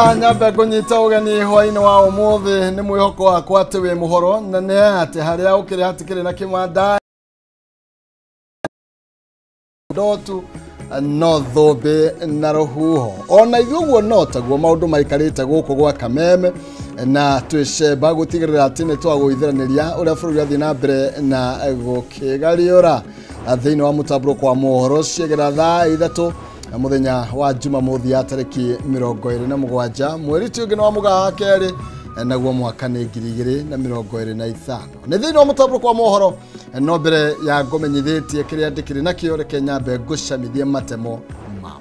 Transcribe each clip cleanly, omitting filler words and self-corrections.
Aya nyambe kunyita ugeni hwaini wa umuthi ni mwihoko wakwa ati wi muhoro na ne ati haria ukiri hatikiri na kimanda ndotu no thobe na rohuho ona ithuguo no taguo maundu maikarite guku gwa Kameme na twiceba gutigirira ati ni twagwithiraniria uria bururi athi na mbere na gukigariura thiini wa mutaburo kwa mohoro ciegera thaa 3 muthenya wa Jumamothi ya tariki 27 mweri tugino wa mugaha keri naguo mwaka ni 2025 ni thiini wa mutaburo kwa mohoro no mbere ya ngomenyithitie kiria ndikiri nakio reke nyambe gucamithie matemo ma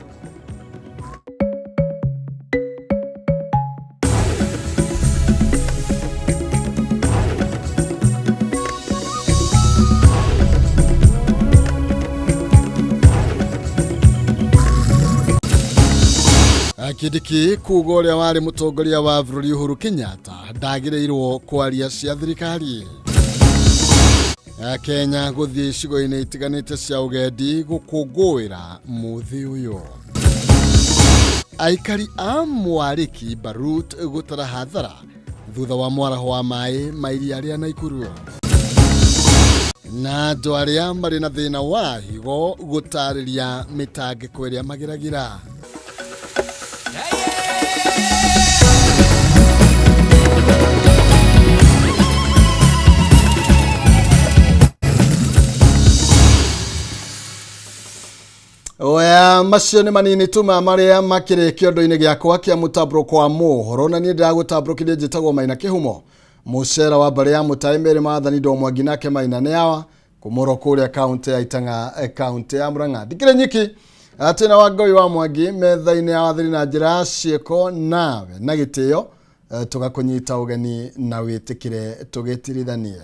Kidiki kugoria wari mutongoria wa bururi Uhuru Kenyatta ndagireirwo kwaria cia thirikari. Kenya guthie cigo-ini itiganite cia ugendi gukungwira muthi uyu. Aikari a Mwariki Barut gutara hathara thutha wa mwaraho wa mai mairi aria Naikuru. Na andu aria mari na thina wa higo gutariria mitangiko iria magiragira. Oya macio ni manini tuma maria makire kiondo-ini giakwa kia mutaburo kwa mohoro na ni ndiragutabũrũkĩria njĩtagwo Maina Kĩhumo mucera wa mbere ya mutaimeri maathani ndo Mwangi nake Maina ni awa kumoro kuria kaunti ya Itanga kaunti ya Murang'a ndikire nyiki atina Wangui wa Mwangi metha-ini ya wathiri na njĩra ciĩko nawe na gĩtĩo tugakunyita ugeni na witikire tugitirithanie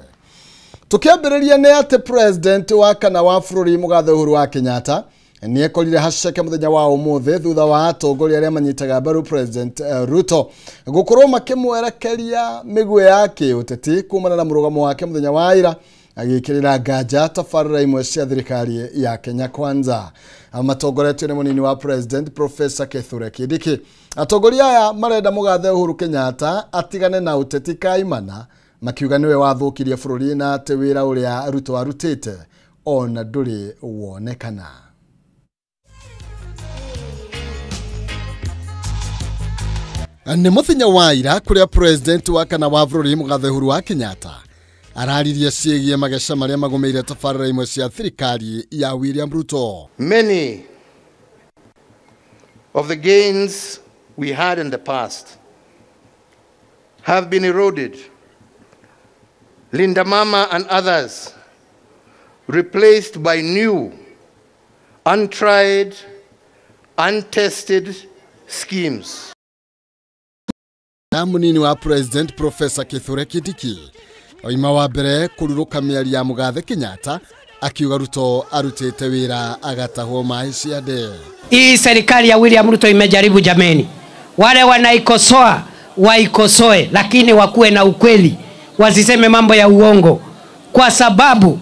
tukiambĩrĩria ni ati president wa kana wa bururi Mugathe Uhuru wa Kenyatta ni ekorire haceke muthenya wa umuthi thutha wa atongoria aria manyitaga mbaru president Ruto gukorwo makimwerekeria migwe yake uteti kumana na murugamo wake muthenya wa ira agikirira nganja tabarĩra imwe cia thirikari ya Kenya Kwanza. Amatongoretio ni munini wa president Professor Kithure Kindiki. Atongoria aya marenda Mugathe Uhuru Kenyatta atigane na uteti kaimana makiuga niwe wathukirie bururi na ati wira uria Ruto arutite ona nduri wonekana. Ni muthenya wa ira kuria president wa kana wa bururi Mugathe Uhuru wa Kenyatta araririe ciĩgie mageca maria magomeire tabarĩra imwe cia thirikari ya William Ruto. Many of the gains we had in the past have been eroded. Linda Mama and others replaced by new, untried, untested schemes. Na munini wa president Professor Kithure Kindiki oima wa mbere kururuka miaria ya Mugathe Kenyatta akiuga Ruto arutite wira agatahwo mai ciande. Hii serikali ya William Ruto imejaribu jameni. Wale wanaikosoa waikosoe, lakini wakuwe na ukweli, wasiseme mambo ya uongo, kwa sababu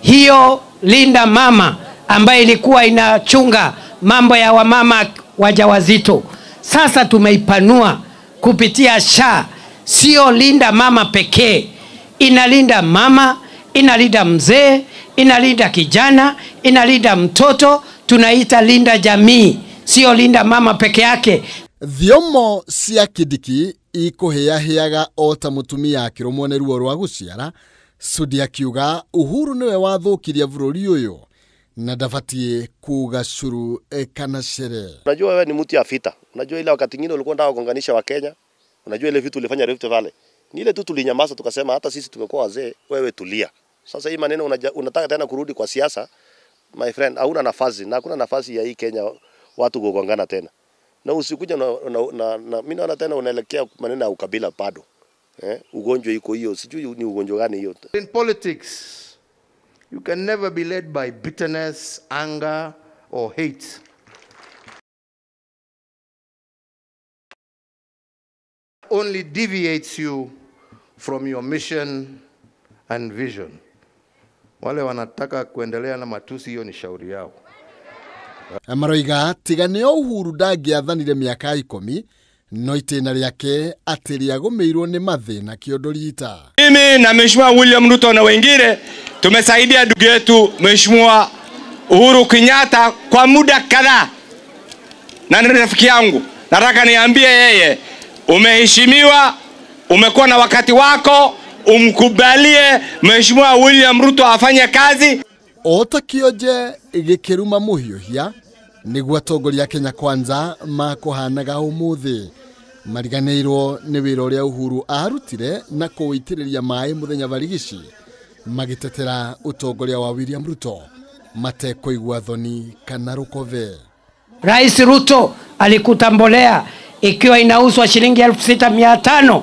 hiyo Linda Mama ambaye ilikuwa inachunga mambo ya wamama wajawazito sasa tumeipanua kupitia SHA. Sio Linda Mama pekee, inalinda mama, inalinda mzee, inalinda kijana, inalinda mtoto, tunaita linda jamii, sio Linda Mama peke yake. Thiomo cia Kindiki ikuhiahiaga ota mutumia akirumwo ni ruo rwa guciara. Sudi akiuga Uhuru niwe wathukirie bururi uyu na ndabatie kuga curu kana shere. Unajua wewe ni mtu ya vita. Unajua ile wakati mwingine ulikuwa unataka kuunganisha wa Kenya. Unajua ile vitu ulifanya Rift Valley. Ni ile tu tulinyamaza tukasema hata sisi tumekuwa wazee, wewe tulia. Sasa hii maneno unataka tena kurudi kwa siasa, my friend, hauna nafasi na hakuna nafasi ya hii Kenya watu kugongana tena. Na usikuja na mimi naona tena unaelekea maneno ya ukabila bado. Ugonjwa iko hiyo, sijui ni ugonjwa gani hiyo. In politics, you can never be led by bitterness, anger or hate. Only deviates you from your mission and vision. Wale wanataka kuendelea na matusi, hiyo ni shauri yao. Maroiga tiganio Uhuru ndangiathanire miaka 10 no itena riake atiriagomeirwo ni mathina kiondorita. Mimi na Mheshimiwa William Ruto na wengine tumesaidia ndugu yetu Mheshimiwa Uhuru Kenyatta kwa muda kadhaa. Na rafiki yangu, nataka niambie yeye, umeheshimiwa, umekuwa na wakati wako, umkubalie Mheshimiwa William Ruto afanye kazi. Otakioje igikiruma muhiuhia niguo atongoria Kenya Kwanza makuhanaga umuthi mariganirwo ni wira uria Uhuru arutire na kuitiriria mai muthenya barigici magitetera utongoria wa William Ruto matekuigwa thoni kana rukove. Rais Ruto alikutambolea ikiwa inauzwa shilingi 6,500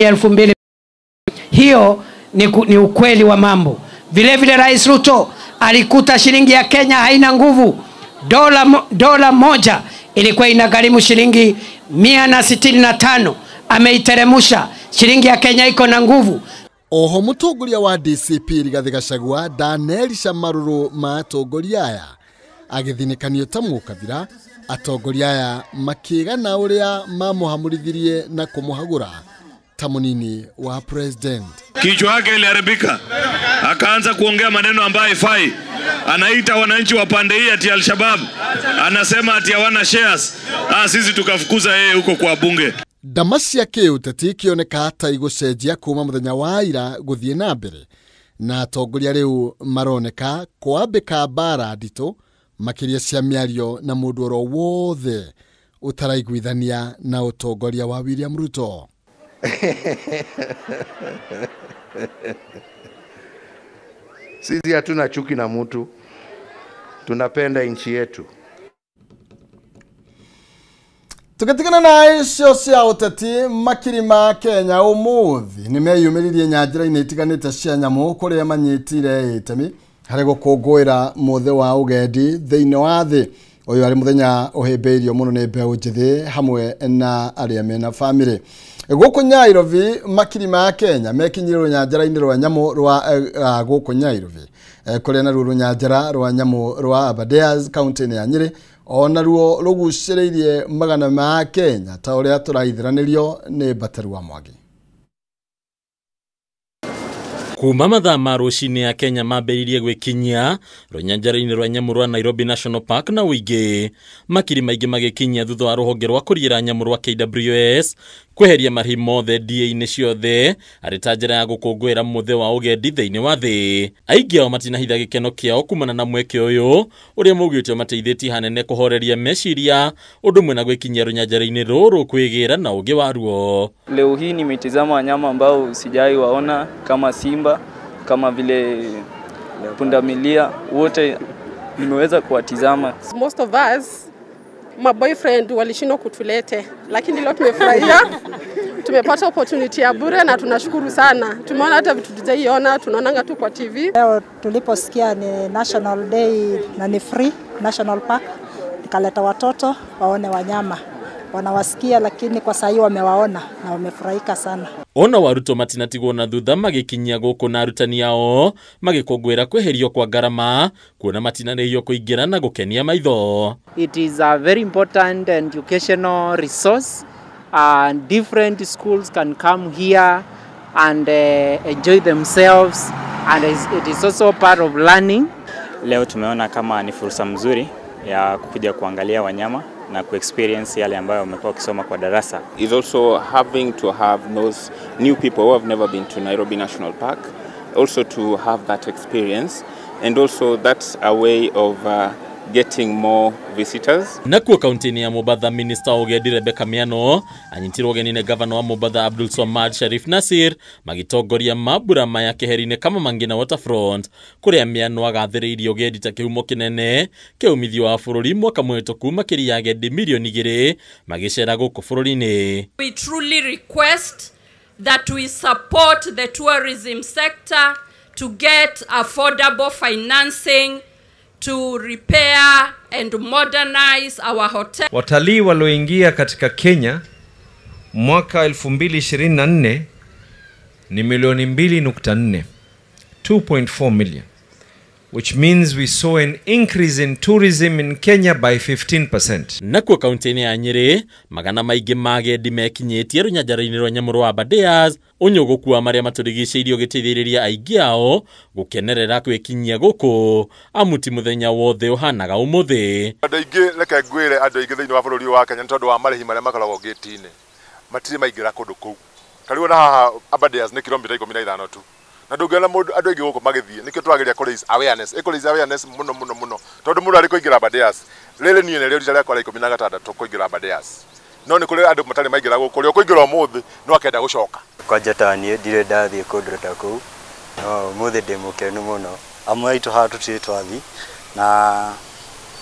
2,000. Hiyo ni ukweli wa mambo. Vile vile Rais Ruto alikuta shilingi ya Kenya haina nguvu. Dola moja ilikuwa inagharimu shilingi 165. Ameiteremusha, shilingi ya Kenya iko na nguvu. Oho mutongoria wa DCP Rigathi Gachagua ndanerisha maruru ma atongoria aya agithinekanio ta mukabira atongoria aya makigana uria mamuhamurithirie na kumuhagura ta munini wa president. Kichwa yake iliharibika, akaanza kuongea maneno ambayo haifai. Anaita wananchi wa pande hii ati Al-Shabaab, anasema ati hawana shares. Sisi tukafukuza yeye huko kwa bunge. Damasia kiuteti kioneka hata igucenjia kuma muthenya wa ira guthie na mbere na atongoria riu maroneka kwambika bara ndito makiria cia miario na mundu oro wothe utaraiguithania na utongoria wa William Ruto. Sisi hatuna chuki na mtu, tunapenda nchi yetu. Tukatikana na icio cia uteti makirima Kenya umuthi nimeyumiririe nyanjira-ini itiganite cia nyamu kuria manyitire itemi hari gukungwira muthe wa ugendi thiini wa thi. Uyu ari muthenya uhimbiirio muno ni mbeu njithi hamwe na aria mena family. Guku Nyairobi makirima Kenya mekinyirwo nyanjara-ini rwa nyamu rwa guku Nyairobi kuria na ruru nyanjara rwa nyamu rwa Aberdares county ya Nyeri ona ruo ruguciririe magana ma Kenya ta uria turaithiranirio ni Bateru wa Mwangi. Kuma mathaa ma rucini ya Kenya mambĩrĩirie gwikinyia runyanjara-ini rwa nyamu rwa Nairobi National Park na uingi makiri maingi magikinyia thutha wa ruhonge rwa kuriira nyamu rwa KWS kweheria marhi mothe DA-ini ciothe arĩ ta njĩra ya gũkũngũĩra muthe wa ugendi thĩinĩ wa thĩ. Aingĩ ao matinahitha gĩkeno kĩao kumana na mweke ũyũ ũrĩa maugĩte mateithĩtie hanene kũhoreria meciria ũndũ ũmwe na gwĩkinyia runyanjara-ini rũrũ kwĩgĩra na ũngĩ waruo. Leo hii nimetazama wanyama ambao sijai waona kama simba, kama vile pundamilia, wote nimeweza kuwatizama. Most of us my boyfriend walishindwa kutulete, lakini leo tumefurahia. Tumepata opportunity ya bure na tunashukuru sana. Tumeona hata vitu tujaiona, tunaonanga tu kwa TV. Leo tuliposikia ni National Day na ni free National Park, nikaleta watoto waone wanyama. Wanawasikia lakini kwa sasa wamewaona na wamefurahika sana. Ona waruto matinatigwo na thutha magikinyia guku na arutani yao magikongwira kweherio kwa garama kuona matinanirio kuingira na gukenia maitho. It is a very important educational resource and different schools can come here and enjoy themselves and it is also part of learning. Leo tumeona kama ni fursa mzuri ya kuja kuangalia wanyama na ku-experience yale ambayo wamekuwa wakisoma kwa darasa. Is also having to have those new people who have never been to Nairobi National Park, also to have that experience, and also that's a way of getting more visitors. Nakuo kaunti ya Mombasa, Minister Ugendi Rebecca Miano anyitirwo ugeni ni Governor wa Mombasa Abdul Swamad Sharif Nasir magitongoria mambura maya keheri-ini kama Mangina Waterfront kuria Miano agathiriirie ugendi ta kihumo kinene kiumithio wa bururi mwaka mwetoku makiria agendi milioni 2 magicera guku bururi-ini. We truly request that we support the tourism sector to get affordable financing to repair and modernize our hotel. Watalii walioingia katika Kenya mwaka 2024 ni milioni 2.4, 2.4 million. which means we saw an increase in tourism in Kenya by 15%. Nakuo kaunti-ini ya Nyeri, magana maingĩ ma agendi mekinyitie rũnyanjara-inĩ rwa nyamũ rwa Aberdares, ũnyũgũku wa marĩa matũrigicĩirie ũgĩteithĩrĩria aingĩ ao gũkenerera gwĩkinyia gũkũ, amu ti mũthenya wothe ũhanaga ũmũthĩ. Andũ aingĩ reke ngwĩre andũ aingĩ thĩinĩ wa bũrũri wa Kenya nĩ tondũ wa marĩhi marĩa makoragwo gate-inĩ matirĩ maingĩra kũndũ kũu. Tarĩu na haha Aberdares nĩ kilomita 15 tu. Na ndũngĩona mũndũ andũ aingĩ gũkũ magĩthiĩ nĩkĩo twageria kũ raise awareness mũno tondũ mũndũ arĩ kũingĩra Aberdares rĩrĩ niĩ nĩrĩo rita rĩakwa rĩa 16 kũingĩra Aberdares no nĩ kũrĩ andũ matarĩ maingĩra gũkũ kũrĩa ũkũingĩra ũmũthĩ no akenda gũcoka kwanja ta niĩ ndirĩ ndathiĩ kũndũ ta kũu no ũmũthĩ ndĩ mũkenu mũno amwe aitũ haha tũtirĩ twathi na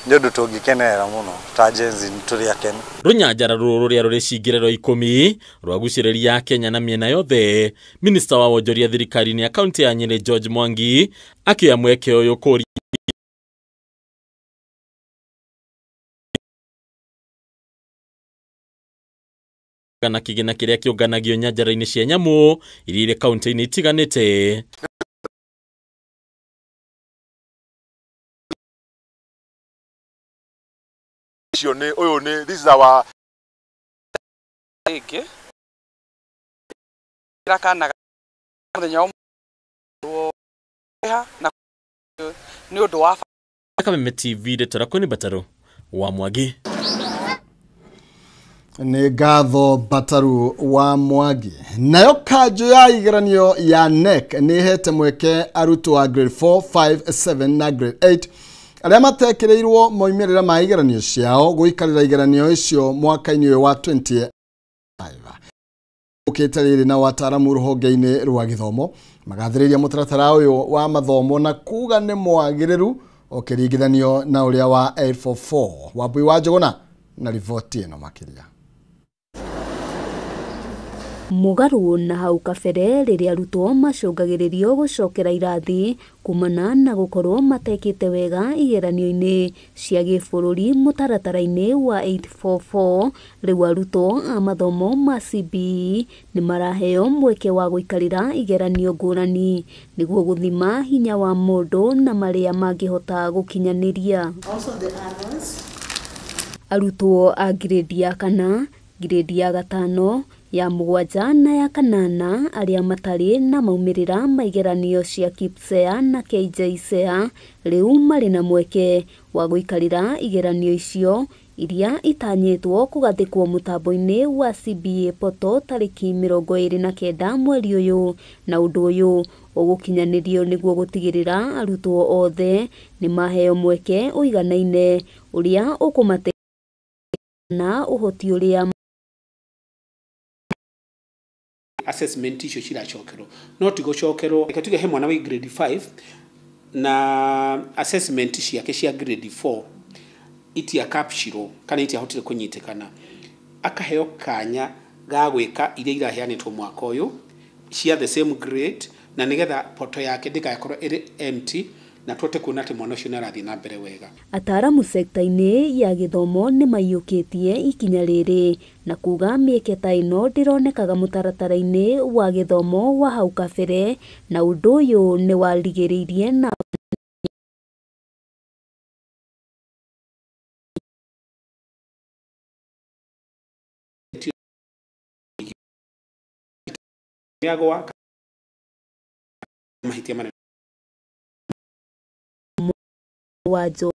nĩ ũndũ tũngĩkenerera mũno ta Gen-Z tũrĩ akenu. Rũnyanjara rũrũ rũrĩa rũrĩ cingĩrĩro 10 rwagucĩrĩria Kenya na mĩena yothe, minista wa wonjoria thirikari-inĩ ya kaunti ya Nyeri George Mwangi akĩoya mweke ũyũ kũria na kĩgĩna kĩrĩa kĩũnganagio nyanjara-inĩ cia nyamũ iria irĩ kaunti-inĩ itiganĩte. This is our Kameme TV ndetora kwani Bataru wa Mwangi. Nĩ ngatho Bataru wa Mwangi. Nayo kanjũ ya igeranio ya NEC nĩ hete mweke arutwo wa grade 4, 5, 7 na grade 8 arĩa matekereirwo moimĩrĩra ma igeranio ciao gũikarĩra igeranio icio mwaka-inĩ ũyũ wa 2025. Ũkĩte rĩrĩ na wataaramu rũhonge-inĩ rwa gĩthomo magathĩrĩria mũtaratara ũyũ wa mathomo na kuga nĩ mwagĩrĩru ũkĩringithanio na ũrĩa wa 844. Wambui wa Njũgũna na riboti ĩno makĩria. Mũgarũ na hau kabere rĩrĩa arutwo macũngagĩrĩrio gũcokera irathi kumana na gũkorwo matekĩte wega igeranio-inĩ cia gĩbũrũri mũtaratara-inĩ wa 844, rĩu arutwo a mathomo ma CBE nĩ maraheo mweke wa gũikarĩra igeranio ngũrani nĩguo gũthima hinya wa mũndũ na marĩa mangĩhota gũkinyanĩria. Arutwo a grade ya 4, grade ya 5, ya 7 na ya 8 arĩa matarĩ na maumĩrĩra maigeranio cia KPSEA na KJSEA rĩu marĩ na mweke wa gũikarĩra igeranio icio iria itanyĩtwo kũgathĩkwo mũtambo-inĩ wa CBA portal tarĩki 29 mweri ũyũ, na ũndũ ũyũ ũgũkinyanĩrio nĩguo gũtigĩrĩra arutwo othe nĩ maheo mweke ũiganaine ũrĩa ũkũmateithia na ũhoti ũrĩa assessment icio ciracokerwo no tigocokerwo reke tuge he mwana wa grade 5 na assessment ciake cia grade 4 itia capture kana itia hotire kunyitikana akaheo kanya ga gwĩka iria iraheanĩtwo mwaka ũyũ cia the same grade na nigetha poto yake ndĩgakorwo ĩrĩ empty na tuote kuona atĩ mwana ũcio nĩarathiĩ na mbere wega. Ataaramu sekta-inĩ ya gĩthomo nĩ maiyũkĩtie ikinya rĩrĩ na kuga mĩeke ta ĩno ndĩronekaga mũtaratara-inĩ wa gĩthomo wa hau kabere, na ũndũ ũyũ nĩ warigĩrĩirie na wajo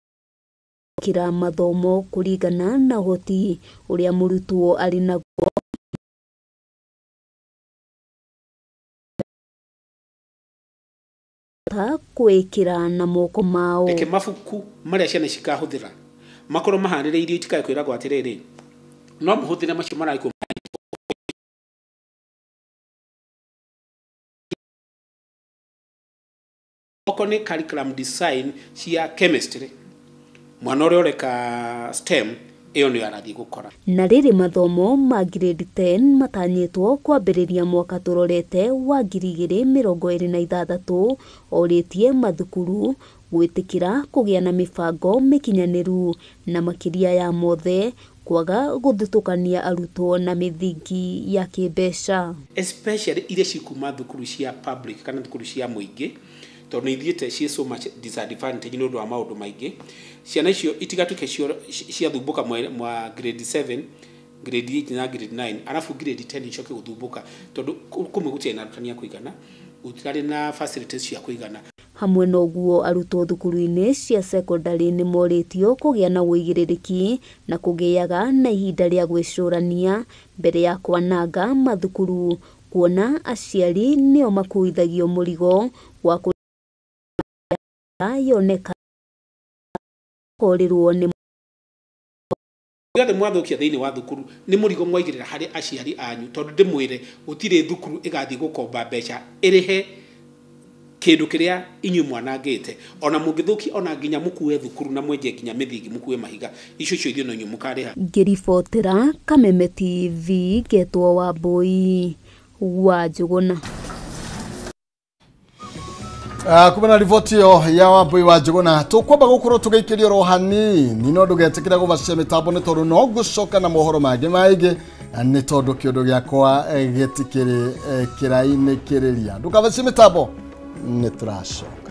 kira mathomo kũringana na ũhoti ũrĩa mũrutwo arĩ naguo. Kwĩkĩra na moko mao reke mabuku marĩa ciana cikahũthĩra makorwo maharĩrĩirio itikae kwĩragwo atĩrĩrĩ no mũhũthĩre macio maraikwo oko nĩ curriculum design cia chemistry mwana ũrĩa ũreka STEM ĩyo nĩ arathiĩ gũkora. Na rĩrĩ mathomo ma grade 10 matanyĩtwo kwambĩrĩria mwaka tũrorete wa 2026 orĩtie mathukuru gwĩtĩkĩra kũgĩa na mĩbango mĩkinyanĩru na makĩria ya mothe kwaga guthutukania arutwo na mithingi ya kimbeca, especially ile cikuma thukuru cia public kana thukuru cia muingi tondu ithiete cie so much disadvantage ni undu wa maundu maingi. Ciana icio itigatuke cia thumbuka mwa grade 7 grade 8 na grade 9 alafu grade 10 icoke guthumbuka tondu kumwe gutie na arutani kuigana utirari na facilities cia kuigana. Hamwe na uguo arutwo thukuru-ini cia secondary ni moritio kugia na uigiriki na kugiaga na ihinda ria gwicurania mbere ya kwananga mathukuru, kuona aciari nio makuithagio murigo wa yoneka korirwo ni Gade mwathukia thiini wa thukuru ni murigo mwaigirira hari aciari anyu tondu ndimwire utire thukuru igathi gukomba mbeca irihe kindu kiria inyu mwanangite ona mungithuki ona nginya mukue thukuru na mwenje nginya mithingi mukue mahiga icio cio ithio no inyu mukariha. Ngiribotera Kameme TV Getwo Wambui wa Njuguna. Kumana riboti yo ya Wambui wa Njuguna tukwamba gukorwo tugaikirio rohani no ndugetikira gubacia mitambo ni tondu no gucoka na mohoro mangi maige ni tondu kiundu giakwa getikiri kiraini kiriria ndukabacia mitambo ni turashoka.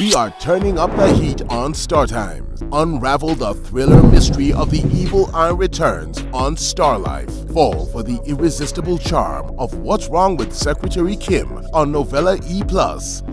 We are turning up the heat on Star Times. Unravel the thriller mystery of the evil eye returns on Star Life. Fall for the irresistible charm of What's Wrong with Secretary Kim on Novella E+.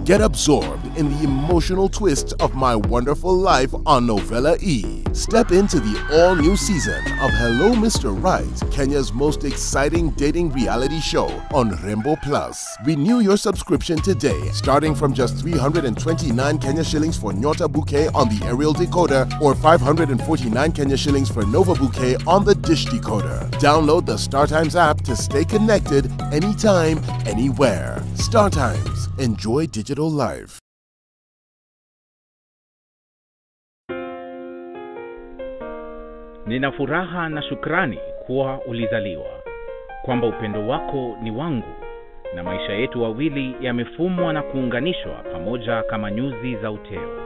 Get absorbed in the emotional twists of My Wonderful Life on Novella E. Step into the all-new season of Hello Mr. Right, Kenya's most exciting dating reality show on Rainbow Plus. Renew your subscription today, starting from just 329 Kenya shillings for Nyota Bouquet on the aerial decoder or 549 Kenya shillings for Nova Bouquet on the dish decoder. Download the StarTimes app to stay connected anytime, anywhere. StarTimes. Enjoy digital life. Nina furaha na shukrani kuwa ulizaliwa, kwamba upendo wako ni wangu, na maisha yetu wawili yamefumwa na kuunganishwa pamoja kama nyuzi za uteo.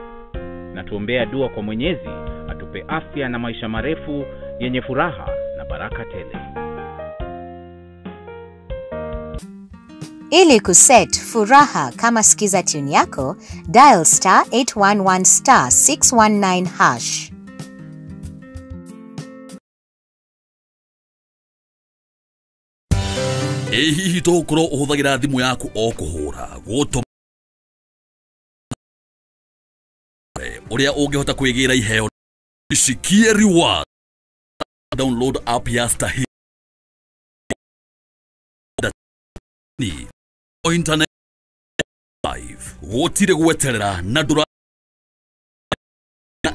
Na tuombea dua kwa Mwenyezi atupe afya na maisha marefu yenye furaha na baraka tele. Ili kuset furaha kama skiza tune yako, dial *811 *619 hash. Hihi tokoro uhuthagira thimu yaku o kuhura guto uria ungihota kwigira iheo isikie reward. Download app ya Stahili internet live gutire gweterera na ndura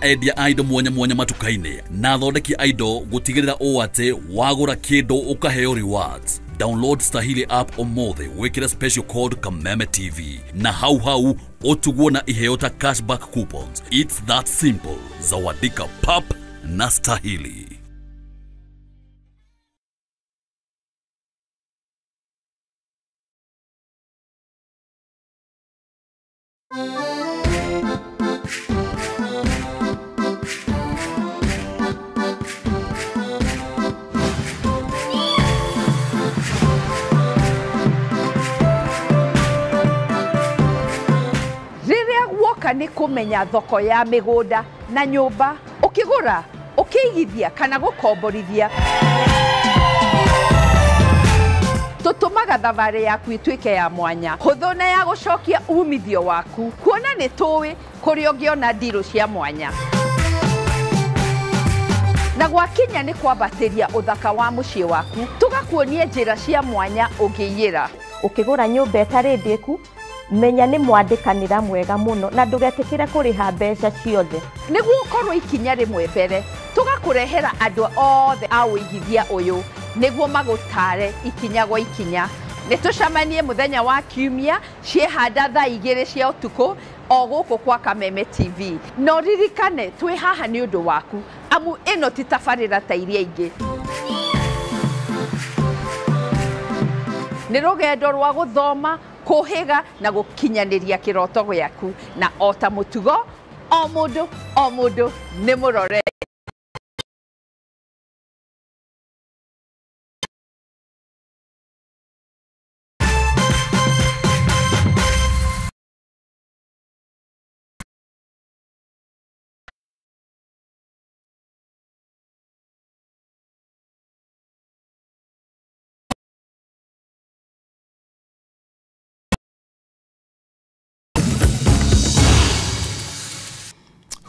endia indo mwanya matukaine na thondeki indo gutigirira o ate wagura kindu ukaheo rewards. Download Stahili app omothe wikira special code Kameme TV na hau otugwo na iheo ta cashback coupons. It's that simple. Zawadika pap na Stahili. Ni kumenya thoko ya migunda na nyumba ukigura ukigithia kana gukomborithia tutumaga thabarĩ yaku ituĩke ya mwanya hũthũ na ya gucokia umithio waku kuona nĩ tũĩ kũrĩa ũngĩona ndirũ cia mwanya na gwakinya nĩ kwambatĩria ũthaka wa mũciĩ waku tugakuonie njĩra cia mwanya ũngĩiyĩra ukigura nyumba ĩtarĩ ndĩku menya ni mwandikanira mwega muno na ndugetikire kuriha mbeca ciothe niguo ukorwo ikinya rimwe mbere tugakurehera andu othe a uigithia uyu niguo magutare ikinya gwa ikinya nitucamanie muthenya wa kiumia ciehanda thaa 2 cia utuku o gũkũ kwa Kameme TV. No ririkane twĩ haha nĩ ũndũ waku, amu ĩno ti tabarĩra ta iria ingĩ. Nĩ rũgendo rwa gũthoma, kũhĩga na gũkinyanĩria kĩroto gĩaku, na o ta mũtugo o mũndũ nĩ mũrore.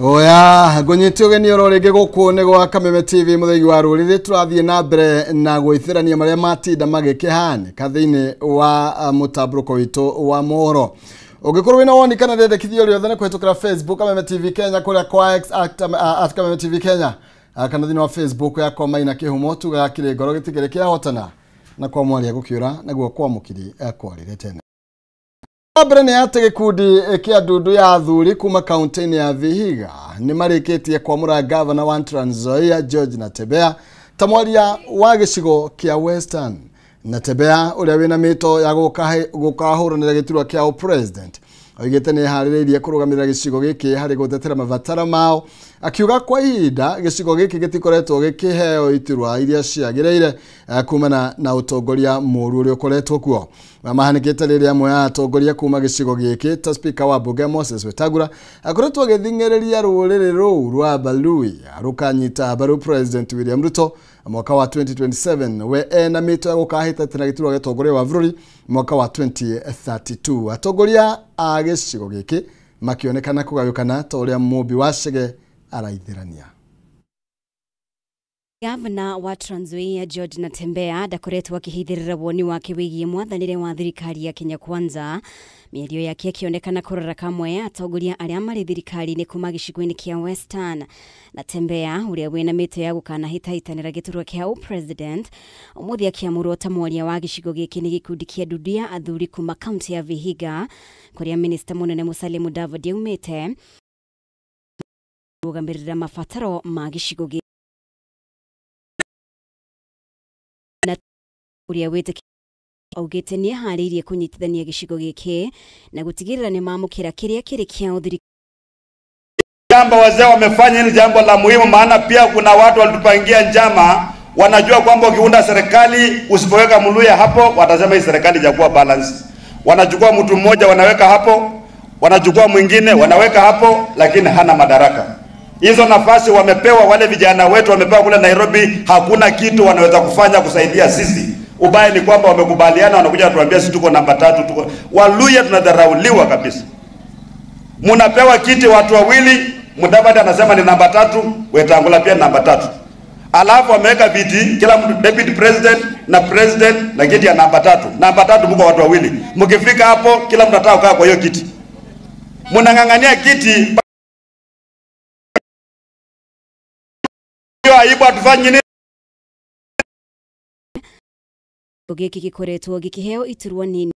Oya, gonyeti ogeni ororege gũkũ nĩ gwa Kameme TV mũthegi wa rũrĩrĩ tũrathiĩ na mbere na gwĩthĩrania marĩa matinda magĩkĩhanĩka thĩinĩ wa mũtambũrũko witũ wa mohoro. Ũngĩkorwo wĩna woni kana ndendekithio rĩothe nĩ kũhĩtũkĩra Facebook Kameme TV Kenya, kũrĩa kwa X at Kameme TV Kenya, kana thĩinĩ wa Facebook yakwa Maina Kĩhumo tugaga kĩrĩngoro gĩtigĩrĩ kĩahotana na kwa mwaria gũkĩũra naguo kwa mũkiri kwarĩre tene. Mbere nĩ ate gĩkundi kĩa ndundu ya athuri kuma kaunti-inĩ ya Vihiga nĩ marĩkĩtie kwamũra gavana wa Trans Nzoia George Natembeya ta mwaria wa gĩcigo kĩa Western. Natembeya ũrĩa wĩna mĩto ya gũkahũranĩra gĩturwa kĩa president oigĩte nĩ harĩrĩirie kũrũgamĩrĩra gĩcigo gĩkĩ harĩ gũtetera mabataro mao, akiuga kwa ihinda gĩcigo gĩkĩ gĩtikoretwo gĩkĩheo iturwa iria ciagĩrĩire kumana na ũtongoria mũũru ũrĩa ũkoretwo kuo. Mahanĩkĩte rĩrĩa amwe ya atongoria kuma gĩcigo gĩkĩ ta speaker wa bunge Moses Wetangula akoretwo agĩthing'ĩrĩria rũrĩrĩ rũu rwa Baluhya rũkanyita mbaru President William Ruto mwaka wa 2027 we ena mĩto ya gũkahĩtanĩra gĩturwa gĩa ũtongoria wa bũrũri mwaka wa 2032. Atongoria a gĩcigo gĩkĩ makĩonekana kũgayũkana ta ũrĩa mũmbi wa Chege araithĩrania. Gavana wa Trans Nzoia George Natembeya ndakoretwo akĩhithĩrĩra woni wake wĩgiĩ mwathanĩre wa thirikari ya Kenya Kwanza, mĩario yake akĩonekana kũrora kamwe atongoria arĩa marĩ thirikari-inĩ kuma gĩcigo-inĩ kĩa Western. Natembeya ũrĩa wĩna mĩto ya gũkanahĩtanĩra gĩturwa kĩa president ũmũthĩ akĩamũrwo ta mwaria wa gĩcigo gĩkĩ nĩ gĩkundi kĩa ndundu ya athuri kuma kaunti ya Vihiga, kũrĩa minista mũnene Musalia Mudavadi aumĩte kũrũgamĩrĩra mabataro ma gĩcigo gĩkĩ. Uria wĩtĩkĩtie augĩte nĩ harĩirie kũnyitithania gĩcigo gĩkĩ na gũtigĩrĩra nĩ mamũkĩra kĩrĩa kĩrĩ kĩao thirikari. Jambo wazee wamefanya ni jambo la muhimu, maana pia kuna watu walitupangia njama, wanajua kwamba ukiunda serikali usipoweka Muluhya hapo watasema hii serikali haijakuwa balance. Wanachukua mtu mmoja wanaweka hapo, wanachukua mwingine wanaweka hapo, lakini hana madaraka. Hizo nafasi wamepewa wale vijana wetu wamepewa kule Nairobi, hakuna kitu wanaweza kufanya kusaidia sisi. Ubaya ni kwamba wamekubaliana, wanakuja kutuambia sisi tuko namba 3, tuko Waluhya tunadharauliwa kabisa. Mnapewa kiti watu wawili, Mudavadi anasema ni namba 3, Wetangula pia namba 3. Alafu wameweka viti kila mtu deputy president na president na kiti ya namba 3. Namba 3 mko watu wawili. Mkifika hapo kila mtu anataka kukaa kwa hiyo kiti. Mnang'ang'ania kiti. Hiyo aibu atufanye nini? Gĩkĩ gĩkoretwo gĩkĩheo iturwa nini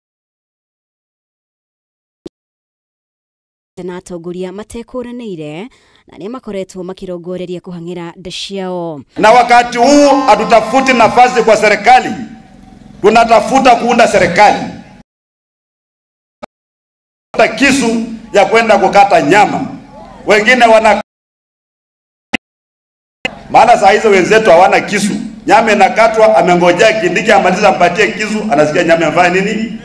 na atongoria matekũranĩire na nĩ makoretwo makĩrongoreria kũhang'ĩra nda ciao. Na wakati huu hatutafuti nafasi kwa serikali, tunatafuta kuunda serikali. Kisu ya kwenda kukata nyama, wengine wana maana saa hizo wenzetu hawana kisu. Nyama inakatwa, amengojea Kindiki amaliza ampatie kisu, anasikia nyama imefanya nini?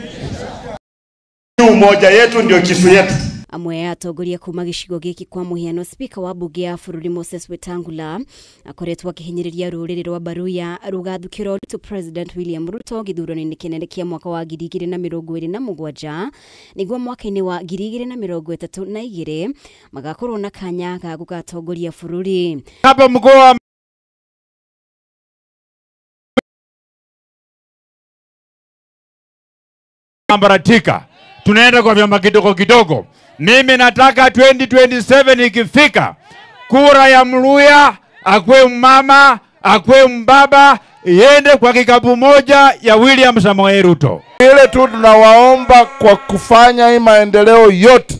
Umoja yetu ndio kisu yetu. Amwe ya atongoria kuma gĩcigo gĩkĩ kwa mũhiano speaker wa bunge ya bũrũri Moses Wetangula akoretwo akĩhinyĩrĩria rũrĩrĩ rwa Baluhya rũgathukĩrwo to President William Ruto gĩthurano-inĩ kĩnene kĩa mwaka wa 2027 nĩguo mwaka-inĩ wa 2032 magakorwo na kanya ga gũgatongoria bũrũri. Hapa mkoa ambaratika, tunaenda kwa vyama kidogo kidogo. Mimi nataka 2027 ikifika, kura ya Muluhya akwe mama akwe mbaba iende kwa kikapu moja ya William Samoei Ruto. Ile tu tunawaomba kwa kufanya hii maendeleo yote,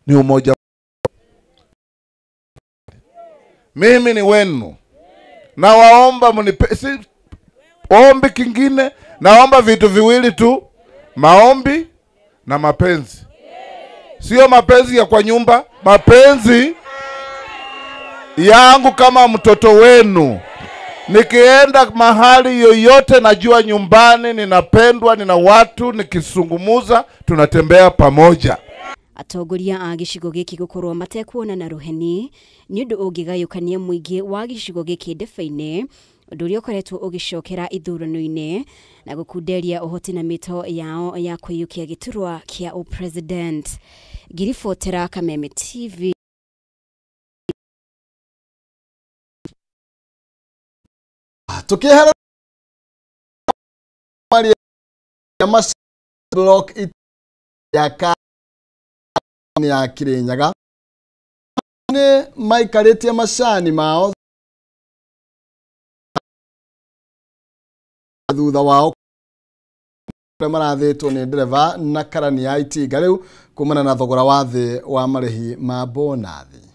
ni umoja. Mimi ni wenu. Na waomba mnipe, si ombi kingine, naomba vitu viwili tu, maombi na mapenzi. Sio mapenzi ya kwa nyumba, mapenzi yangu kama mtoto wenu. Nikienda mahali yoyote najua nyumbani ninapendwa, nina watu, nikisungumuza tunatembea pamoja. Atongoria a gicigo giki gukorwo matekuona na ruheni ni undu ungigayukania muingi wa gicigo giki ndefe-ini undu uria ukoretwo ugicokera ithurano-ini na gukunderia uhoti na mito yao ya kwiyukia giturwa kia president. Giribotera Kameme TV. Tukihera Maria Mas block ya ya Kirinyaga ne maikarĩtie macani mao thutha wao marathĩtwo nĩ ndereva na karani ya itinga rĩu kumana na thogora wa thĩ wa marĩhi ma bonathi.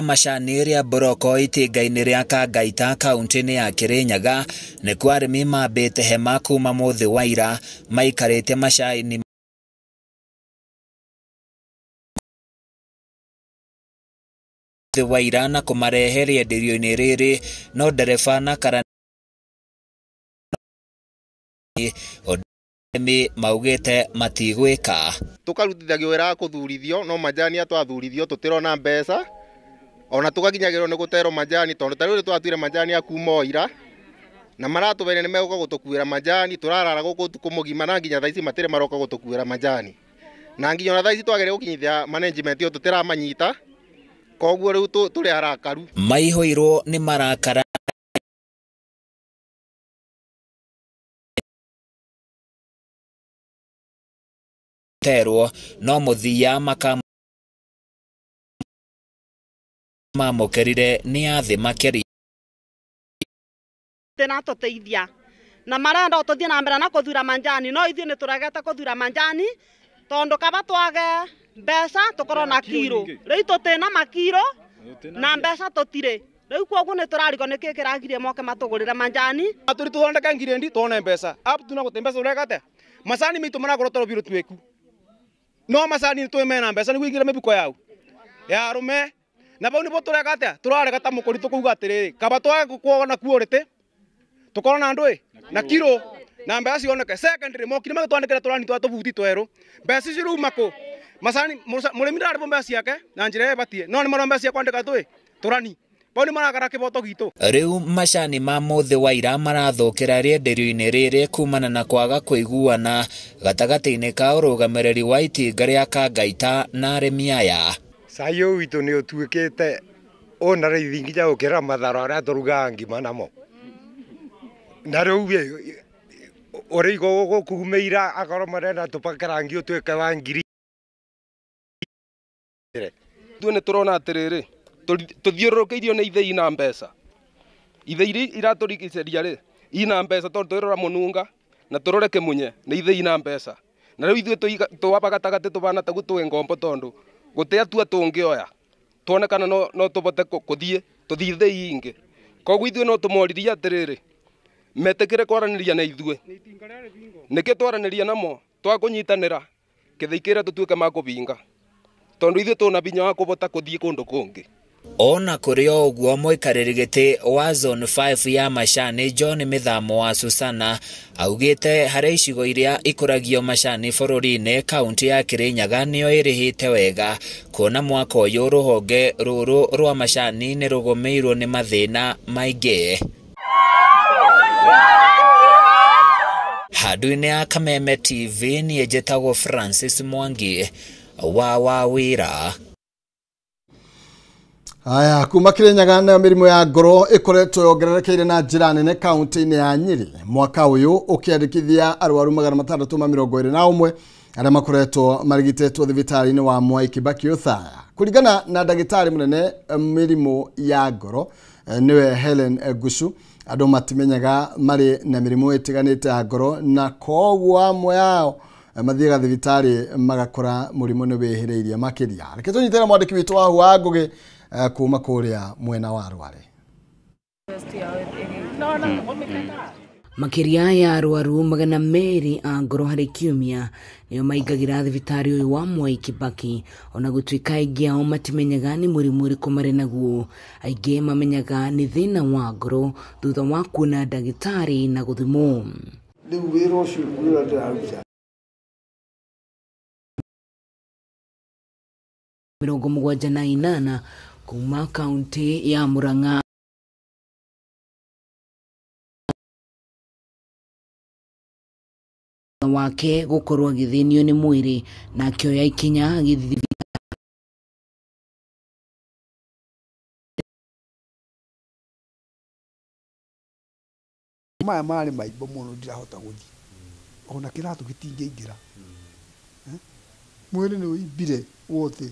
Macani ria boroko itinga-ini ria Kangaita kaunti-ini ya Kirinyaga ni kwa arimi mambite hema kuma muthi waira maikarite macani waira na kumareheria ndirio-ini riri no ndereba na karani maugite matigwika. Tukarutithagio wira kuthurithio no majani atwathurithio tutirona mbeca ona tugakinyagirwo ni gutero majani tondu tariu twatwire majani akuma oira na maratubere ni meguka gutukuira majani turarara guku tukumugima na nginya thaici matire maroka gutukuira majani na nginya na thaici twagere gukinyithia management yo tutiramanyita koguo riu turi harakaru maihoirwo ni marakara terwo no muthia makam mamokerire ni athi makeri tena tuteithia na marenda ututhie na mbere na kuthura manjani no ithie ni turageta kuthura manjani tondu kaba twage mbeca tukorwo na kiro riu tutena makiro na mbeca tutire riu koguo ni turarigo ni kikiragirie moke matugurira manjani aturi tuthondeka ngirendi tuone mbeca apu tuna gutembeca uregate macani mitu maragoro toro biro tweku no macani twemena mbeca ni gwingira mibuko yao ya rume na bau ni bo turega turarega ta mukuri tukuga atiriri kaba twage kuona kuorete tukorona ndwe na kiro na mbeca cioneke secondary mokire magitwandikira turani twatubuti tweru mbeca ciru mako macani murimi ndari bo mbeca ciake na njire batie no ni maro mbeca cia kwandika twi turani bau ni maragara kiboto gitu riu macani ma muthi waira marathukira rienderio-ini riri kumana na kwaga kuiguana gatagati-ini ka urugamiriri wa itinga ria Kangaita na arimi aya. Sayo witu ni utuikite ona raithi nginya ukira matharo aria turugaga ngima namo na riu urigo gukumeira akorwo marenda tupakarangi utuike wa ngiri tu ni turona atiriri tuthiururukeirio ni ithei na mbeca ithei iraturigicĩria ri ina mbeca tondu twirora mununga na turore kimunye ni ithei na mbeca na riu ithuĩ twaba gatagati tubana tagu twi ngombo tondu gutia tua tungioya tuonekana no tubote kuthie tuthie thei ingi koguo ithuĩ no tumoririe atiriri metekire kwaraniria na ithuĩ niki twaraniria namo twakunyitanira kithaikira tutuike makubinga tondu ithuĩ tuna binya wa kubota kuthie kundu kungi. Ona kuri o uguo muikariri giti wa zone 5 ya macani John Mithamo wa Susana augite hari icigo iria ikuragio macani bururi-ini kaunti ya Kirinyaga nio irihite wega kuona mwaka uyu ruhonge ruru rwa macani ni rugumirwo ni mathina maingi. Handu-ini ya Kameme TV ni njĩtagwo Francis Mwangi wa Wawira. Aya kuma Kirinyaga na mirimu ya ngoro ikoretwo yongererekeire na njira nene kaunti-ini ya Nyeri mwaka uyu ukiandikithia arwaru 621 aria makoretwo marigitetwo thibitari-ini wa Mwai Kibaki Othaya kuringana na ndagitari munene mirimu ya ngoro niwe Helen Gushu ando matimenyaga mari na mirimu itiganite ya ngoro na kogwa amwe yao mathiega thibitari magakora murimu ni wihiriirie makiria reke tunyitira mwandiki witu wa Ngugi kuma kuria mwena wa Rware. Makiria ya arwaru magana meri a ngoro hari kiumia niyo maigagira thibitari uyu wa Mwai Kibaki ona gutuika aingi ao matimenyaga ni murimu uriku mari naguo aingi mamenyaga ni thina wa ngoro thutha wa kuona ndagitari na guthimwo. Riu wira ucio wira ndiraruta 78 kuma kaunti ya Murang'a wake gukorwo githinio ni mwiri na kioya ikinya githithibita mari maimbo muno ndirahota guthi ona kiratu gitingiingira mwiri ni uimbire wothe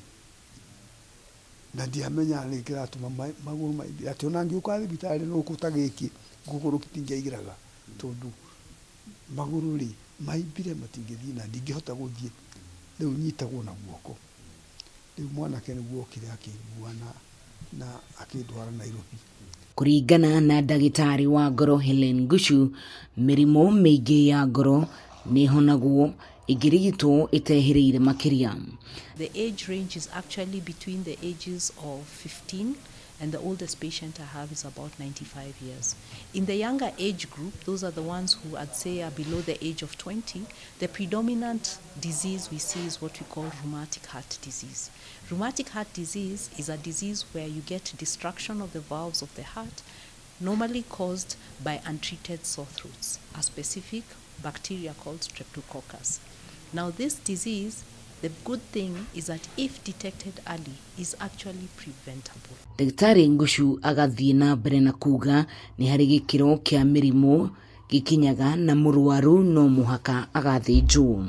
na ndiamenya ni kiratuma maguru maimbire ati ona ngiuka thibitari no kutagiki gukuru gitingiingiraga tondu maguru ri maimbire matingithi na ndingihota guthie riu nyitagwo na guoko riu mwanake ni guokire akigua na akindwara Nairobi. Kuringana na ndagitari wa ngoro Helen Gushu mirimo miingi ya ngoro ni honagwo igirigitwo itehiriire makiria. The age range is actually between the ages of 15 and the oldest patient I have is about 95 years. In the younger age group, those are the ones who I'd say are below the age of 20, the predominant disease we see is what we call rheumatic heart disease. Rheumatic heart disease is a disease where you get destruction of the valves of the heart, normally caused by untreated sore throats, a specific bacteria called Streptococcus. Now this disease, the good thing is that if detected early, is actually preventable. Daktari Ngushu agathie na mbere na kuga ni hari gikiro kia mirimo gikinyaga na murwaru no muhaka agathinjwo.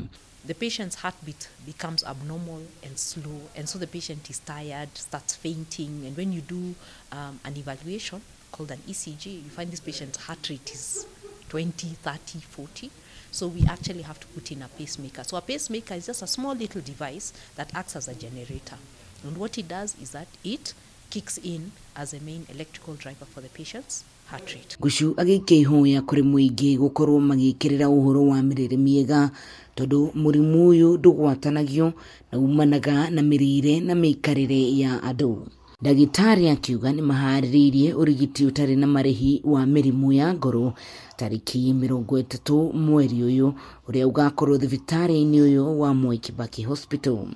The patient's heartbeat becomes abnormal and slow, and so the patient is tired, starts fainting, and when you do an evaluation called an ECG, you find this patient's heart rate is 20, 30, 40. So we actually have to put in a pacemaker. So a pacemaker is just a small little device that acts as a generator. And what it does is that it kicks in as a main electrical driver for the patient's heart rate. Gushu agikehoya kuri muingi gukorwo magikirira uhoro wa mirire miega tondu murimu uyu ndugwatanagio na umanaga na mirire na mikarire ya andu. Ndagitari akiuga ni mahariririe urigiti utari na marihi wa mirimu ya ngoro tariki 30 mweri uyu uria ugakorwo thibitari-ini uyu wa Mwai Kibaki Hospital.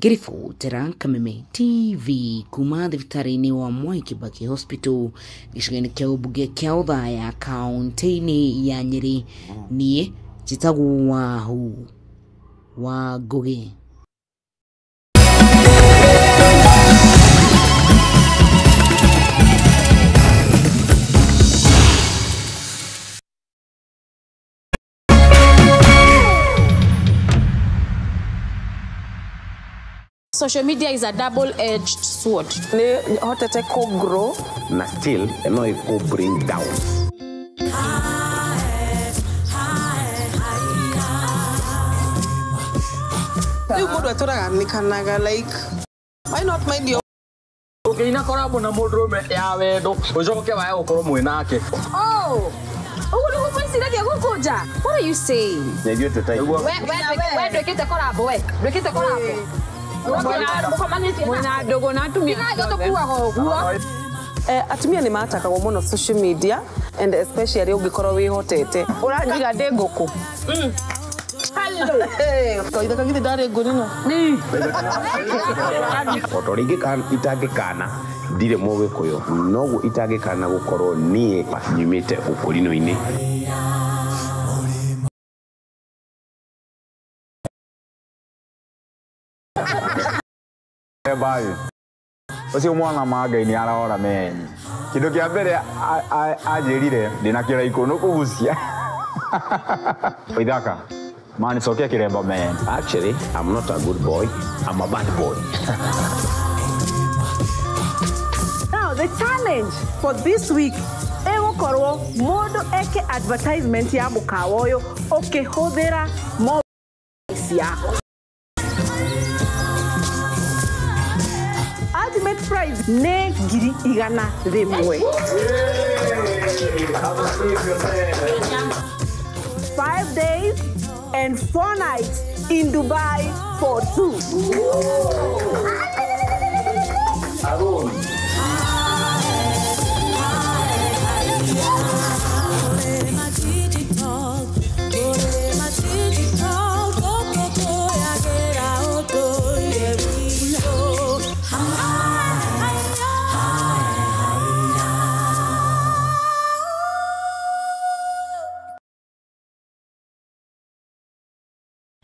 Girifu Tera Kameme TV kuma thibitari-ini wa Mwai Kibaki Hospital gicigani kia ubunge kia Uthaya kaunti-ini ya Nyeri. Nie njitagwo Wahu wa Ngugi. Social media is a double-edged sword. Ni hotete ko grow na still no iko bring down. You modu atoraga nikanaga like why not mind your ina korabo na modrome ya wendo ucoke wae ukoro mwe nake. Oh, ugu kwesiragia gukuja. What are you saying? Ndio tutai. We ndekete korabo we. Ndekete korabo. Mwana dogo na atumia. Atumia ni mataka muno social media and especially ugikorwo wihotete. Urajiga ndengoko. Hello. Kaida kagide dare ngurino. Ni. Otorigi kan itagikana dire mowe koyo. Nogu itagikana gukorwo nie nyumite ukurino-ini. Bye. Ucio mwana magai ni araora menyi. Kindu kia mbere ajirire ndina kira ikono kugucia. Oithaka. Man, sokia kiremba man. Actually, I'm not a good boy. I'm a bad boy. The challenge for this week egũkorwo mũndũ eke advertisement ya mũkawa ũyũ ũkĩhũthĩra mobile yako. Ultimate prize nĩ 100,000. 5 days and 4 nights in Dubai for 2.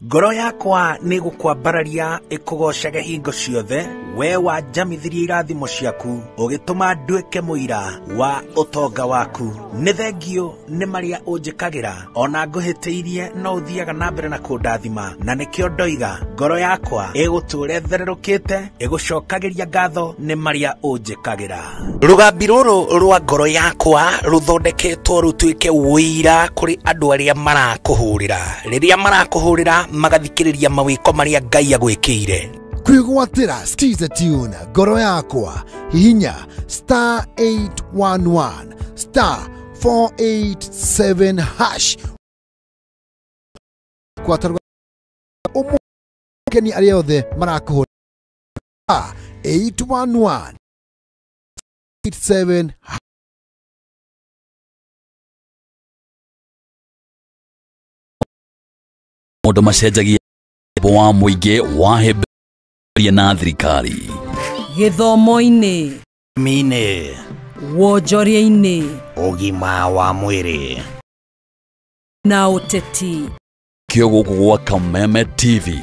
Ngoro yakwa nĩ gũkwambararia ĩkũgocage hingo ciothe we wanjamithirie irathimo ciaku ũgĩtũma nduĩke mũira wa ũtonga waku. Nĩ thengio nĩ marĩa ũnjĩkagĩra ona ngũhĩtĩirie no ũthiaga na mbere na kũndathima, na nĩkĩo ndoiga ngoro yakwa ĩgũtũũre thererũkĩte ĩgũcokagĩria ngatho nĩ marĩa ũnjĩkagĩra. Rũgambi rũrũ rwa ngoro yakwa rũthondeketwo rũtuĩke wĩira kũrĩ andũ arĩa marakũhũrĩra rĩrĩa marakũhũrĩra magathikĩrĩria mawĩko marĩa Ngai agwĩkĩire. Kwĩgwatĩra Skiza Tune ngoro yakwa hihinya *811 *487 hash kwatarwa umukeni arĩa othe marakũhũra 811 87 Mũndũ macenjagia wa mũingĩ wahĩmbĩria na thirikari gĩthomo-inĩ mine wonjoria-inĩ ũgima wa mwĩrĩ na ũteti. Kĩo gũkũ gwa Kameme TV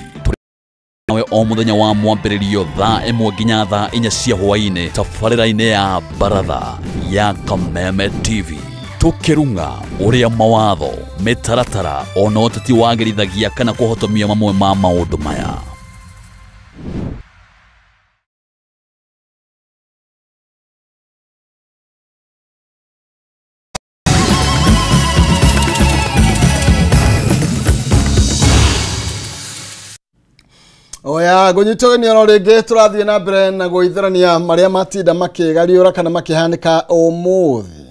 nawe o mũthenya wa mwambĩrĩrio thaa 1 nginya thaa 4 cia hwaĩ-inĩ tabarĩra-inĩ ya Baratha ya Kameme TV. Tukirunga ũrĩa mawatho mĩtaratara ona ũteti wagĩrithagia kana kũhotomia mamwe ma maũndũ maya. Oya gunyitogania no rĩngĩ tũrathiĩ na mbere na gũitherania marĩa matinda makĩgariũra kana makĩhanĩka ũmũthĩ.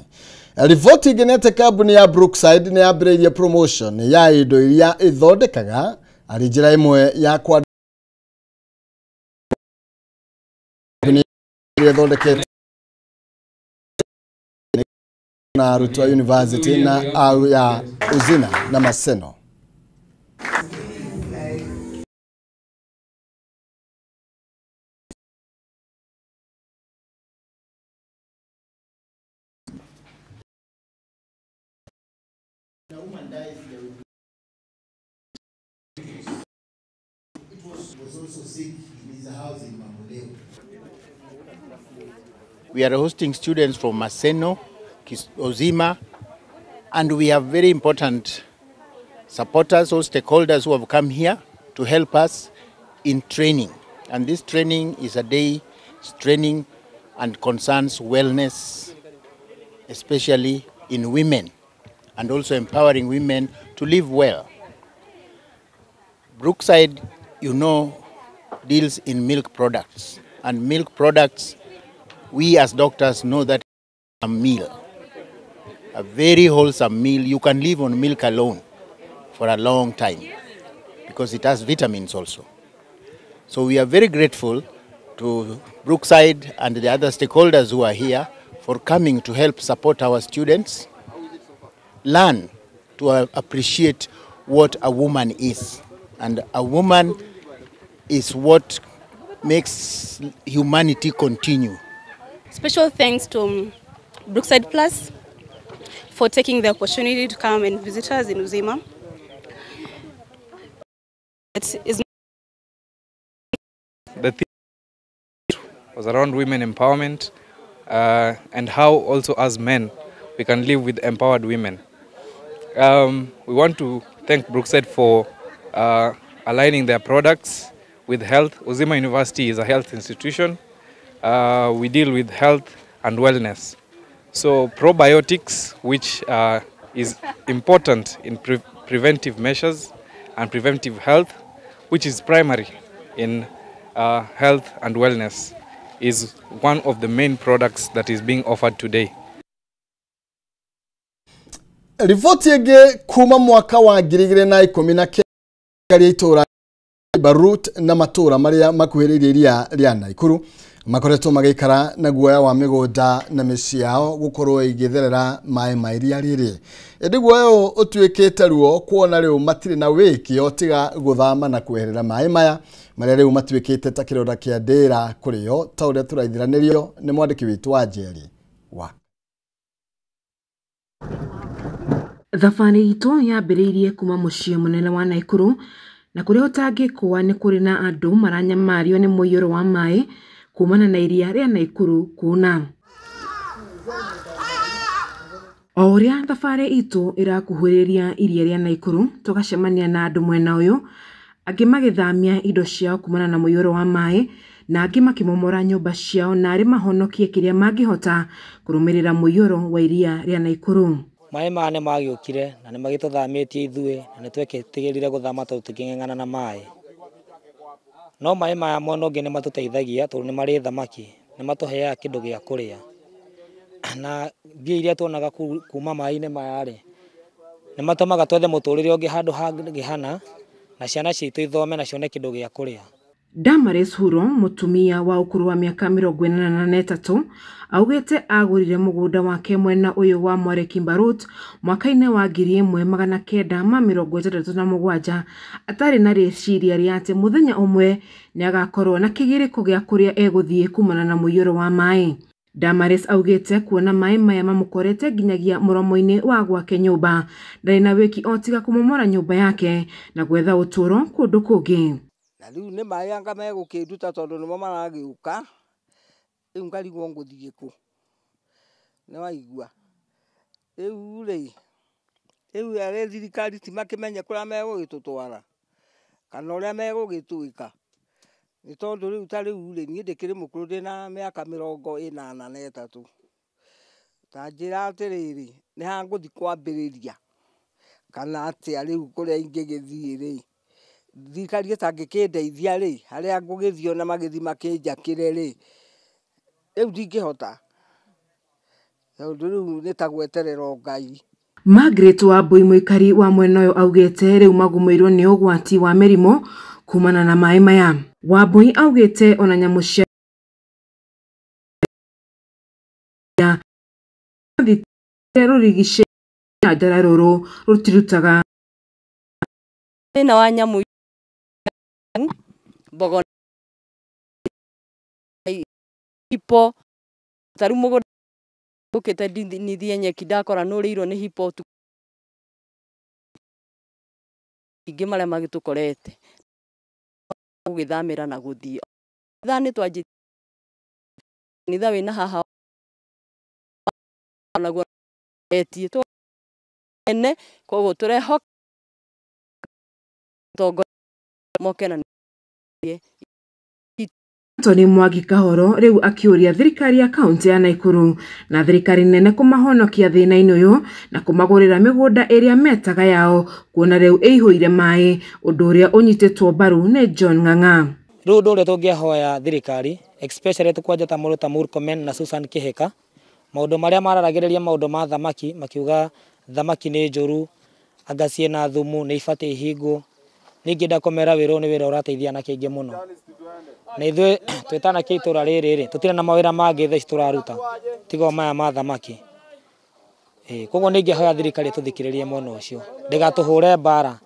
Riboti ĩngenete kambuni ya Brookside nĩ yambĩrĩirie promotion ya indo iria ithondekaga arĩ njĩra ĩmwe ya kwa ithondekete na Arutwa University na au ya Uzina na Maseno. We are hosting students from Maseno, Ozima, and we have very important supporters or stakeholders who have come here to help us in training. And this training is a day's training and concerns wellness, especially in women, and also empowering women to live well. Brookside, you know, deals in milk products, and milk products, we as doctors know that a meal, a very wholesome meal. You can live on milk alone for a long time because it has vitamins also. So we are very grateful to Brookside and the other stakeholders who are here for coming to help support our students, learn to appreciate what a woman is. And a woman is what makes humanity continue. Special thanks to Brookside Plus for taking the opportunity to come and visit us in Uzima. The theme was around women empowerment and how also as men we can live with empowered women. We want to thank Brookside for aligning their products with health. Uzima University is a health institution. We deal with health and wellness. So probiotics, which is important in preventive measures and preventive health, which is primary in health and wellness, is one of the main products that is being offered today. Ripoti yake kuma mwaka wa girigire na 19 kari itora Barut na matura maria makuhiririe iria ria Naikuru makoretwo magikara na guoya wa migoda na mĩciĩ yao gukorwo igitherera mai mairia riri indi guoyo utuikite ruo kuona riu matire na wiki otiga guthama na kweherera mai maya maria riu matuikite ta kironda kia ndira kuriyo ta uria turaithiranirio ni mwandiki witu wa Njeri wa Thabarĩ itũ yambĩrĩirie kuma mũciĩ mũnene wa Naikuru na kũrĩa ũtangĩkũa nĩ kũrĩ na andũ maranyamario nĩ mũiyũro wa maĩ kumana na iria rĩa Naikuru kuna. O ũrĩa thabarĩ itũ ĩrakuhĩrĩria iria rĩa Naikuru tũgacemania na andũ mwena ũyũ angĩ magĩthamia indo ciao kumana na mũiyũro wa maĩ na angĩ makĩmomora nyũmba ciao na arĩ mahonokie kĩrĩa mangĩhota kũrũmĩrĩra mũiyũro wa iria rĩa Naikuru. Maĩ mane magiũkire na nĩ magĩtũthamĩtie ithuĩ na nĩtwetigĩrire gũthama tondũ tũkĩng'eng'ana na maĩ. No maĩ maya mwena ũngĩ nĩ matũteithagia tondũ nĩ marĩ thamaki, nĩ matũheaga kĩndũ gĩa kũrĩa. Na mbia iria tuonaga kuma maĩ-inĩ maya rĩ nĩ matũmaga twethe mũtũrĩre ũngĩ handũ hangĩ hana na ciana citũ ithome na cione kĩndũ gĩa kũrĩa. Damaris Huro, mũtumia wa ũkũrũ wa mĩaka 43, augĩte agũrire mũgũnda wake mwena ũyũ wa Mwareki Barut mwaka-inĩ wa 1967 atarĩ na rĩciria rĩa atĩ mũthenya ũmwe nĩ agakorwo na kĩgirĩko gĩa kũrĩa egũthiĩ kumana na mũiyũro wa maĩ. Damaris augĩte kuona maĩ maya mamũkorete nginyagia mũromo-inĩ wa gwake nyũmba ndarĩ na wĩki otiga kũmomora nyũmba yake na gwetha ũtũũro kũndũ kũngĩ. Na riu nĩ maĩ anga megũkĩnduta tondũ nĩmo maragĩũka rĩu ngarigwo ngũthiĩ kũ nĩ waigua rĩu arĩ thirikari ti makĩmenye kũrĩa megũgĩtũtwara kana ũrĩa megũgĩtwĩka nĩ tondũ rĩu ta rĩu niĩ ndĩkĩrĩ mũkũrũ ndĩna mĩaka 83 ta njĩra atĩrĩrĩ nĩ ha ngũthiĩ kwambĩrĩria kana atĩa rĩu kũrĩa ingĩgĩthiĩ rĩ thirikari ĩtangĩkĩndeithia rĩ harĩa ngũgĩthiĩ na magĩthi makĩnjakĩre rĩ rĩu ndingĩhota tondũ rĩu nĩ ta gweterera Ngai. Margaret Wambui mũikari wa mwena ũyũ augĩte rĩu magũmĩirwo nĩ ũgwati wa mĩrimũ kumana na maĩ maya. Wambui augĩte ona nyamũ cia rũrigicĩirie njara rũrũ rũtirutaga thĩna wa nyamũ mbogo hipo taru mũgũnda ũkĩte nithie nyeki ndakora nũrĩirwo nĩ hipo ingĩ marĩa magĩtũkorete gũgĩthamĩra na gũthiĩ thaa nĩ twanjĩtie nitha wĩna haha naguo etie ene koguo tũrehoka tongo moke na Anthony Mwangi Kahoro rĩu akĩũria thirikari ya kaunti ya Naikuru na thirikari nene kũmahonokia thĩna-inĩ ũyũ na kũmagũrĩra mĩgũnda ĩrĩa metaga yao kuona rĩu ĩihũire maĩ ũndũ ũrĩa ũnyitĩtwo mbaru nĩ John Ng'ang'a. Rĩu ũndũ ũrĩa tũngĩhoya thirikari especially tũkwanja ta mũndũ ta Murkomen na Susan Kihika maũndũ marĩa mararagĩrĩria maũndũ ma thamaki makiuga thamaki nĩ njũru anga ciĩna thumu nĩ ibatiĩ ihingwo ningĩ ndakomera wĩra nĩ wĩra ũrateithia na kĩingĩ mũno na ithuĩ twĩtana kĩitũra rĩrĩ tũtirĩ na mawĩra mangĩ thaici tũraruta tiga maya ma thamaki koguo nĩngĩhoya thirikari tũthikĩrĩrie mwena ũcio ndĩgatũhũre mbara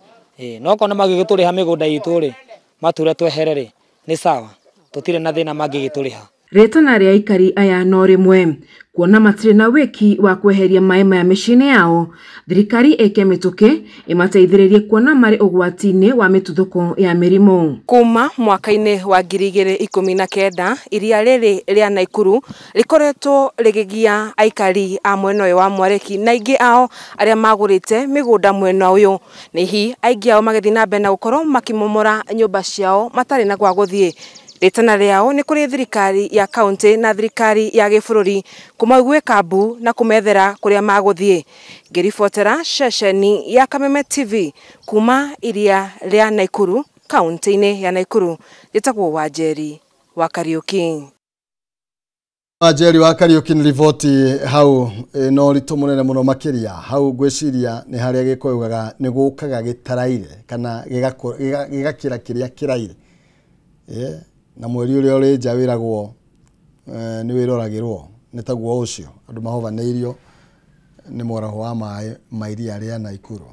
no korwo magĩgĩtũrĩha mĩgũnda itũ rĩ mature tweherere nĩ sawa tũtirĩ na thĩna mangĩgĩtũrĩha. Rĩtana rĩa aikari aya no rĩmwe kuona matirĩ na wĩki wa kweheria maĩ maya mĩciĩ-inĩ yao thirikari ĩke mĩtũkĩ ĩmateithĩrĩrie kuona marĩ ũgwati-inĩ wa mĩtuthũko ya mĩrimũ. Kuma mwaka-inĩ wa 2019 iria rĩrĩ rĩa Naikuru rĩkoretwo rĩgĩgia aikari a mwena ũyũ wa Mwareki na aingĩ ao arĩa magũrĩte mĩgũnda mwena ũyũ nĩ hi aingĩ ao magĩthiĩ na mbere na gũkorwo makĩmomora nyũmba ciao matarĩ na gwa gũthiĩ. Ritana riao ni kuri thirikari ya kaunti na thirikari ya gibũrũri kumaigwe kambu na kumethera kuria maguthie. Ngiribotera ceceni ya Kameme TV kuma iria ria Naikuru, kaunti-ini ya Naikuru. Njĩtagwo Wanjeri wa Kariuki. Wanjeri wa Kariuki ni riboti hau no ritu munene muno makiria hau gwiciria ni haria gikoigaga ni gukaga gitaraire kana gigakira kiria kiraire na mweri uria uri nja wiragwo ni wiroragirwo ni taguo ucio andu mahovaneirio ni moraho wa mairia ria Naikuru.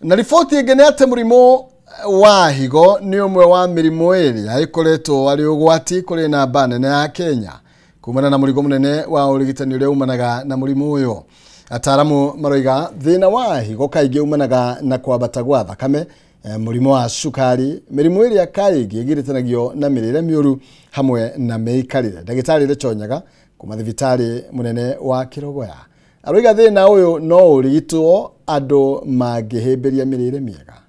Na riboti ingi ni ate murimo wa higo ni umwe wa mirimo iria ikoretwo ari ugwati kuri namba nene ya Kenya kumana na murigo munene wa urigitani uria umanaga na murimu uyo. Ataramu maroiga thina wa higo kaingi umanaga na kwambata gwa thakame, murimu wa cukari, mirimu iria kaingi igiritanagio na mirire miuru hamwe na meikarire. Ndagitari Rechonyaga kuma thibitari munene wa Kirogoya aroiga thina uyu no urigitwo andu mangihimbiria mirire miega.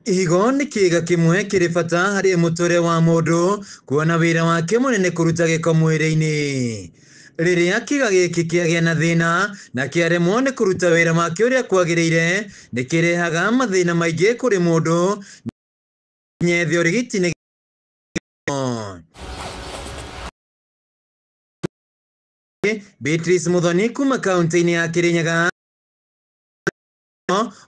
Higo ni kiga kimwe kiri bata hari mutore wa mundu kuona wira wake munene kuruta giko mwiri-ini. Riria kiga giki kiagia na thina na kiaremwo ni kuruta wira wake uria kwagiriire ni kirehaga mathina maingi kuri mundu nyethio rigitini. Beatrice Muthoni kuma kaunti-ini ya Kirinyaga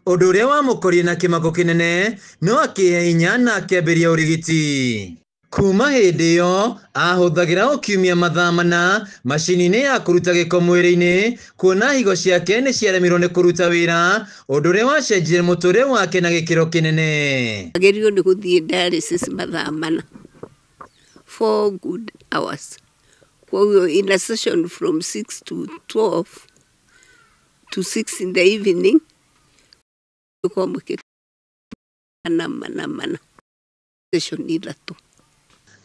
undu uria wamukorie na kimako kinene no akihe hinya na akiambiria urigiti. Kuma hindi iyo ahuthagira ukiumia mathaa mana macini-ini ya kuruta giko mwiri-ini kuona higo ciake ni ciaremirwo ni kuruta wira undu uria wacenjire muture wake na gikiro kinene. Agerio ni guthie dialysis mathaa mana 4 good hours. Kwa in a session from 6 to 12 to 6 in the evening.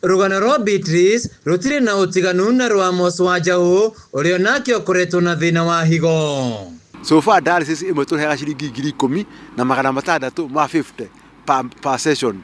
Rugano rwa Beatrice rutire na utiganu na rwa Amos Wanjau urio nake ukoretwo na thina wa higo. So far dialysis imwe tuheaga ciringi 10,000 na magana matandatu ma 50 per session,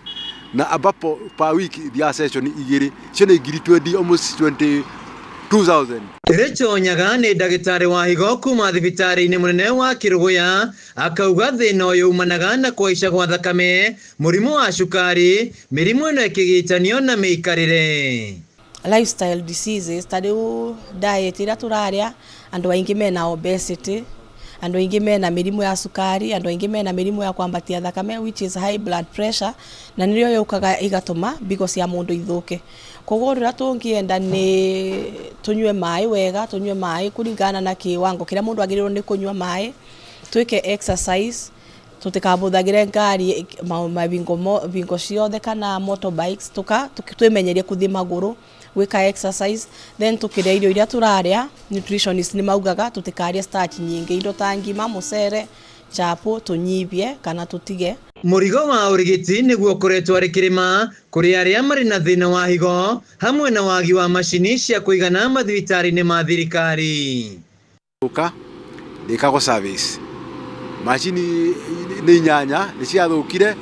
na ambapo per week dia session igiri cio ni 20 almost 22,000. Rechonyaga ni ndagitari wa higo kuma thibitari-ini munene wa Kirogoya akauga thina uyu umanaga na kuisha kwa thakame, murimu wa cukari, mirimu ino ikigitanio na meikarire. Lifestyle diseases tariu diet ira turaria andu aingi mena obesity, andu aingi mena mirimu ya cukari, andu aingi mena mirimu ya kwambatia thakame which is high blood pressure, na nirio yukaga igatuma because ya mundu ithuke. Koguo rira tungienda ni tunywe mai wega, tunywe mai kuringana na kiwango kiria mundu agirirwo ni kunywa mai, twike exercise, tutikabuthagire ngari mabingo ciothe kana motorbikes, twimenyerie kuthii maguru gwika exercise, then tukiria irio iria turaria nutritionist ni maugaga tutikaria starch nyingi, indo ta ngima, mucere, chapo tunyibie kana tutige. Murigo wa urigiti niguo ukoretwo ari kirima kuri aria mari na thina wa higo hamwe na wagi wa macini cia kuigana mathibitari-ini ma thirikari. Uka ndikago service macini ni nyanya ni ciathukire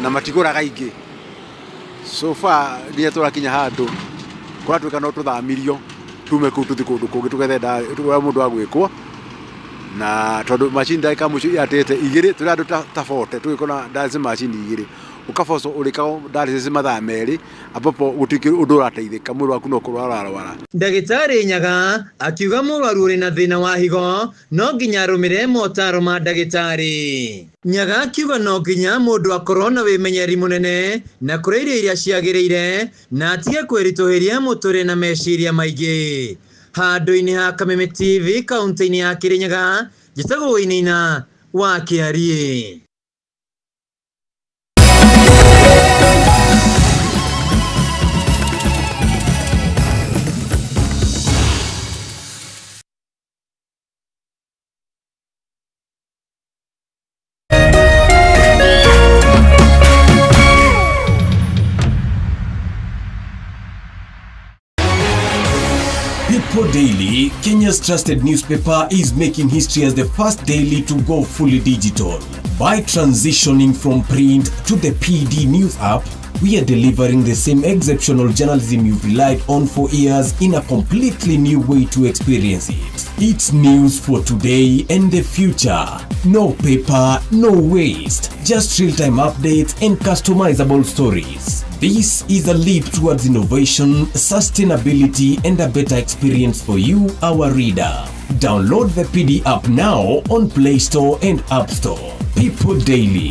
na matiguraga ingi. So far ria turakinya handu kwa twika no tuthamirio tume ku tuthi kundu kungi tugethe mundu agwikwo na tondu machine ndaka mucio yatete igiri turi andu tafote twikona dialysis machine igiri ukafoso urikao dialysis mathaa meri apapo gutiki undu urateithika mwiri waku no kurwara. Ndagitari Nyaga akiuga murwaru uri na thina wa higo no nginya arumire motaro ma ndagitari. Nyaga akiuga no nginya mundu akorwo na wimenyeri munene na kuria irio iria ciagiriire na atige kwirituhiria muture na meciria maingi. Handu-ini ha Kameme TV kaunti-ini ya Kirinyaga, njĩtagwo Wainaina wa Kiarie. People Daily Daily, Kenya's trusted newspaper, is making history as the first daily to go fully digital. By transitioning from print to the PD News app, we are delivering the same exceptional journalism you've relied on for years in a completely new way to experience it. It's news for today and the future. No paper, no waste. Just real-time updates and customizable stories. This is a leap towards innovation, sustainability, and a better experience for you, our reader. Download the PD app now on Play Store and App Store. People Daily.